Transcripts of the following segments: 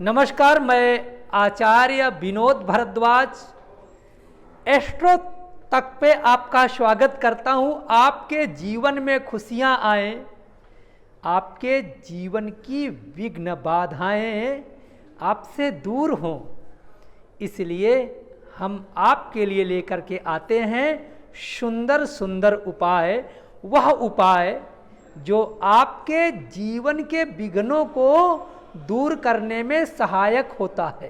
नमस्कार, मैं आचार्य विनोद भारद्वाज एस्ट्रो तक पे आपका स्वागत करता हूं। आपके जीवन में खुशियां आए, आपके जीवन की विघ्न बाधाएं आपसे दूर हों, इसलिए हम आपके लिए लेकर के आते हैं सुंदर सुंदर उपाय। वह उपाय जो आपके जीवन के विघ्नों को दूर करने में सहायक होता है।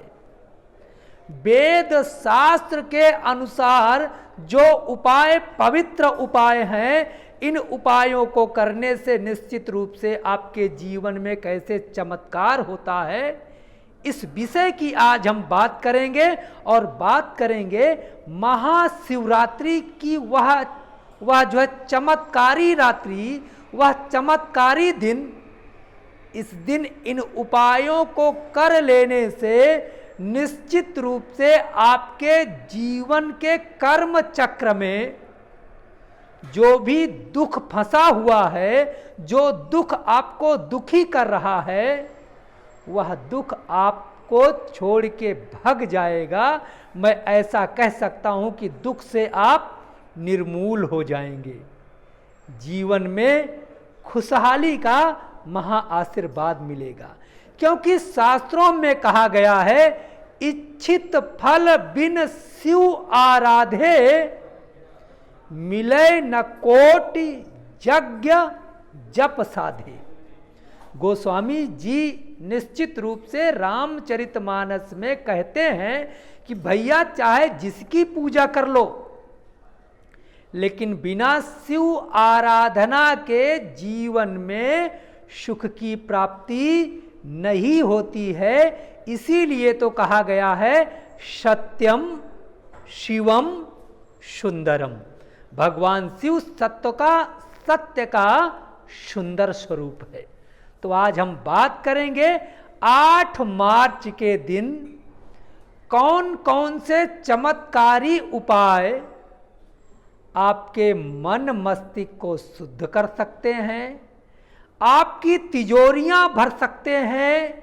वेद शास्त्र के अनुसार जो उपाय पवित्र उपाय हैं, इन उपायों को करने से निश्चित रूप से आपके जीवन में कैसे चमत्कार होता है, इस विषय की आज हम बात करेंगे। और बात करेंगे महाशिवरात्रि की, वह जो है चमत्कारी रात्रि, वह चमत्कारी दिन। इस दिन इन उपायों को कर लेने से निश्चित रूप से आपके जीवन के कर्म चक्र में जो भी दुख फंसा हुआ है, जो दुख आपको दुखी कर रहा है, वह दुख आपको छोड़ के भाग जाएगा। मैं ऐसा कह सकता हूं कि दुख से आप निर्मूल हो जाएंगे। जीवन में खुशहाली का महा आशीर्वाद मिलेगा, क्योंकि शास्त्रों में कहा गया है, इच्छित फल बिन शिव आराधे, मिले न कोटि यज्ञ जप साधे। गोस्वामी जी निश्चित रूप से रामचरितमानस में कहते हैं कि भैया चाहे जिसकी पूजा कर लो, लेकिन बिना शिव आराधना के जीवन में सुख की प्राप्ति नहीं होती है। इसीलिए तो कहा गया है, सत्यम शिवम सुंदरम। भगवान शिव सत्य का सुंदर स्वरूप है। तो आज हम बात करेंगे 8 मार्च के दिन कौन कौन से चमत्कारी उपाय आपके मन मस्तिष्क को शुद्ध कर सकते हैं, आपकी तिजोरियां भर सकते हैं,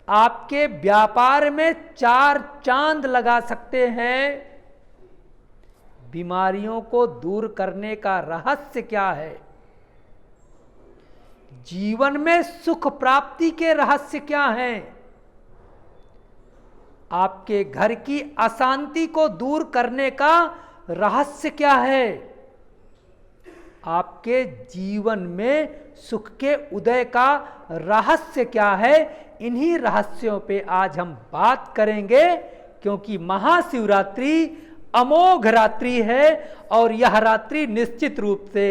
आपके व्यापार में 4 चांद लगा सकते हैं। बीमारियों को दूर करने का रहस्य क्या है, जीवन में सुख प्राप्ति के रहस्य क्या हैं, आपके घर की अशांति को दूर करने का रहस्य क्या है, आपके जीवन में सुख के उदय का रहस्य क्या है, इन्हीं रहस्यों पे आज हम बात करेंगे। क्योंकि महाशिवरात्रि अमोघ रात्रि है और यह रात्रि निश्चित रूप से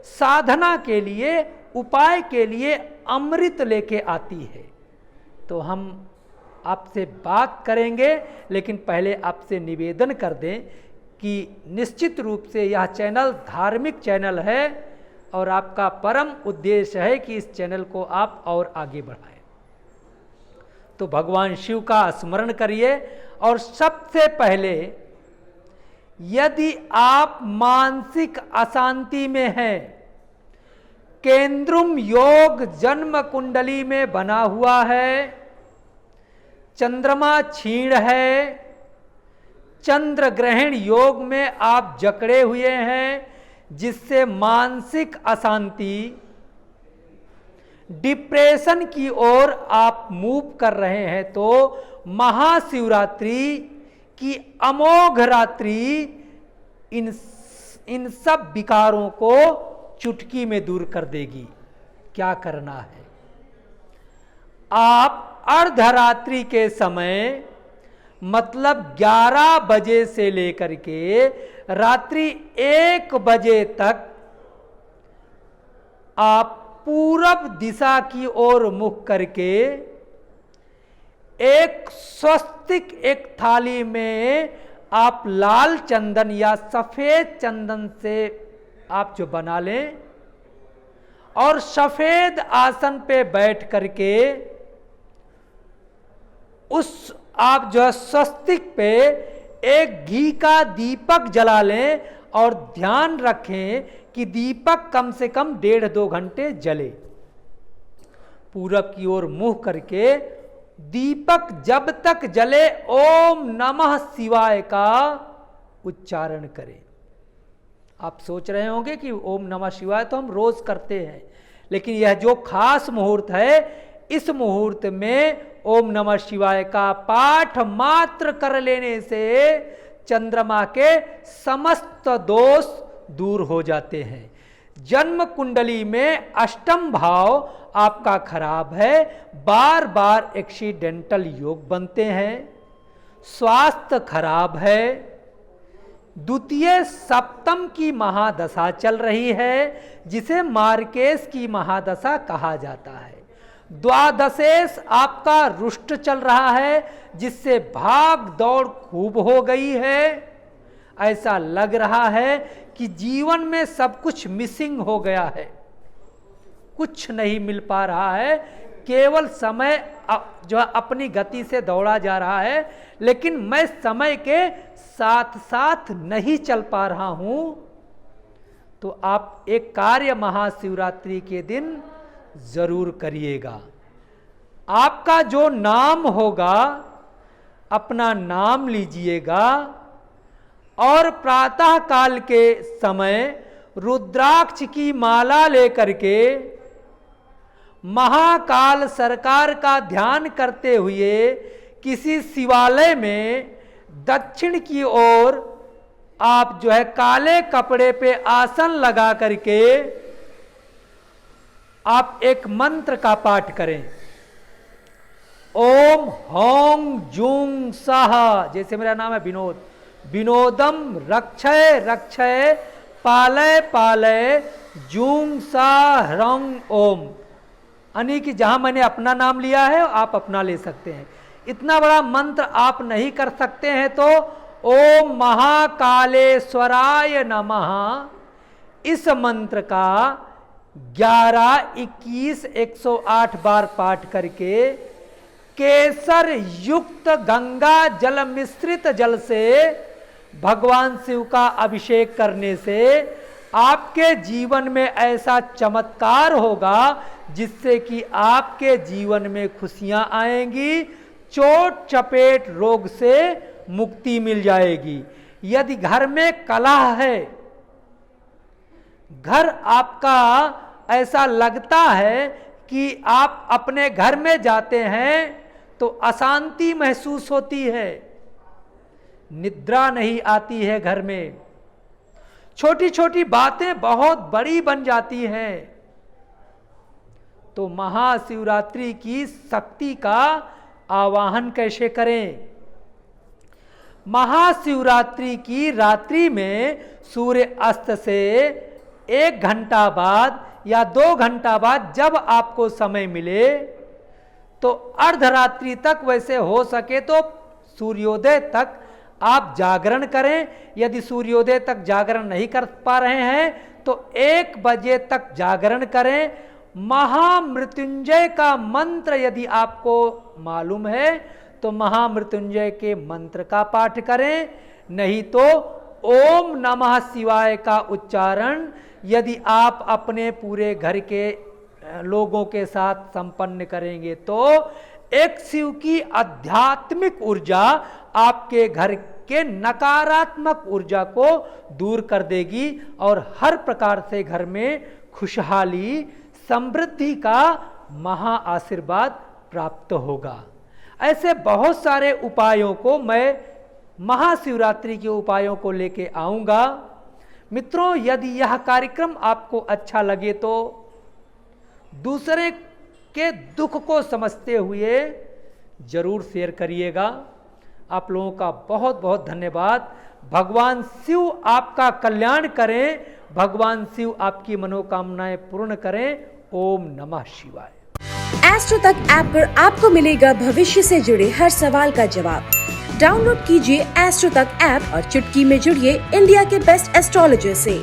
साधना के लिए, उपाय के लिए अमृत लेके आती है। तो हम आपसे बात करेंगे, लेकिन पहले आपसे निवेदन कर दें कि निश्चित रूप से यह चैनल धार्मिक चैनल है और आपका परम उद्देश्य है कि इस चैनल को आप और आगे बढ़ाएं। तो भगवान शिव का स्मरण करिए। और सबसे पहले, यदि आप मानसिक अशांति में हैं, केंद्रुम योग जन्म कुंडली में बना हुआ है, चंद्रमा क्षीण है, चंद्र ग्रहण योग में आप जकड़े हुए हैं, जिससे मानसिक अशांति, डिप्रेशन की ओर आप मूव कर रहे हैं, तो महाशिवरात्रि की अमोघ रात्रि इन सब विकारों को चुटकी में दूर कर देगी। क्या करना है, आप अर्धरात्रि के समय, मतलब 11 बजे से लेकर के रात्रि 1 बजे तक आप पूरब दिशा की ओर मुख करके एक स्वस्तिक, एक थाली में आप लाल चंदन या सफेद चंदन से आप जो बना लें, और सफेद आसन पे बैठ करके उस आप जो है स्वस्तिक पे एक घी का दीपक जला लें और ध्यान रखें कि दीपक कम से कम 1.5-2 घंटे जले। पूरब की ओर मुंह करके दीपक जब तक जले ओम नमः शिवाय का उच्चारण करें। आप सोच रहे होंगे कि ओम नमः शिवाय तो हम रोज करते हैं, लेकिन यह जो खास मुहूर्त है, इस मुहूर्त में ओम नमः शिवाय का पाठ मात्र कर लेने से चंद्रमा के समस्त दोष दूर हो जाते हैं। जन्म कुंडली में अष्टम भाव आपका खराब है, बार बार एक्सीडेंटल योग बनते हैं, स्वास्थ्य खराब है, द्वितीय सप्तम की महादशा चल रही है जिसे मार्केश की महादशा कहा जाता है, द्वादशेश आपका रुष्ट चल रहा है जिससे भाग दौड़ खूब हो गई है। ऐसा लग रहा है कि जीवन में सब कुछ मिसिंग हो गया है, कुछ नहीं मिल पा रहा है, केवल समय जो अपनी गति से दौड़ा जा रहा है, लेकिन मैं समय के साथ साथ नहीं चल पा रहा हूं। तो आप एक कार्य महाशिवरात्रि के दिन जरूर करिएगा। आपका जो नाम होगा, अपना नाम लीजिएगा और प्रातः काल के समय रुद्राक्ष की माला लेकर के महाकाल सरकार का ध्यान करते हुए किसी शिवालय में दक्षिण की ओर आप जो है काले कपड़े पे आसन लगा करके आप एक मंत्र का पाठ करें। ओम होंग जूंग साहा, जैसे मेरा नाम है विनोद, विनोदम रक्षय रक्षय पालय पालय जूंग सा ह्रंग ओम, यानी कि जहां मैंने अपना नाम लिया है आप अपना ले सकते हैं। इतना बड़ा मंत्र आप नहीं कर सकते हैं तो ओम महाकालेश्वराय नमः, इस मंत्र का 11, 21, 108 बार पाठ करके केसर युक्त गंगा जल मिश्रित जल से भगवान शिव का अभिषेक करने से आपके जीवन में ऐसा चमत्कार होगा जिससे कि आपके जीवन में खुशियां आएंगी, चोट चपेट रोग से मुक्ति मिल जाएगी। यदि घर में कलह है, घर आपका ऐसा लगता है कि आप अपने घर में जाते हैं तो अशांति महसूस होती है, निद्रा नहीं आती है, घर में छोटी छोटी बातें बहुत बड़ी बन जाती हैं, तो महाशिवरात्रि की शक्ति का आवाहन कैसे करें? महाशिवरात्रि की रात्रि में सूर्य अस्त से 1 घंटा बाद या 2 घंटा बाद जब आपको समय मिले तो अर्धरात्रि तक, वैसे हो सके तो सूर्योदय तक आप जागरण करें। यदि सूर्योदय तक जागरण नहीं कर पा रहे हैं तो 1 बजे तक जागरण करें। महामृत्युंजय का मंत्र यदि आपको मालूम है तो महामृत्युंजय के मंत्र का पाठ करें, नहीं तो ओम नमः शिवाय का उच्चारण यदि आप अपने पूरे घर के लोगों के साथ संपन्न करेंगे तो एक शिव की आध्यात्मिक ऊर्जा आपके घर के नकारात्मक ऊर्जा को दूर कर देगी और हर प्रकार से घर में खुशहाली, समृद्धि का महा आशीर्वाद प्राप्त होगा। ऐसे बहुत सारे उपायों को मैं महाशिवरात्रि के उपायों को लेके आऊंगा। मित्रों, यदि यह कार्यक्रम आपको अच्छा लगे तो दूसरे के दुख को समझते हुए जरूर शेयर करिएगा। आप लोगों का बहुत बहुत धन्यवाद। भगवान शिव आपका कल्याण करें, भगवान शिव आपकी मनोकामनाएं पूर्ण करें। ओम नमः शिवाय। एस्ट्रो तक ऐप पर आपको मिलेगा भविष्य से जुड़े हर सवाल का जवाब। डाउनलोड कीजिए एस्ट्रो तक ऐप और चुटकी में जुड़िए इंडिया के बेस्ट एस्ट्रोलॉजर से।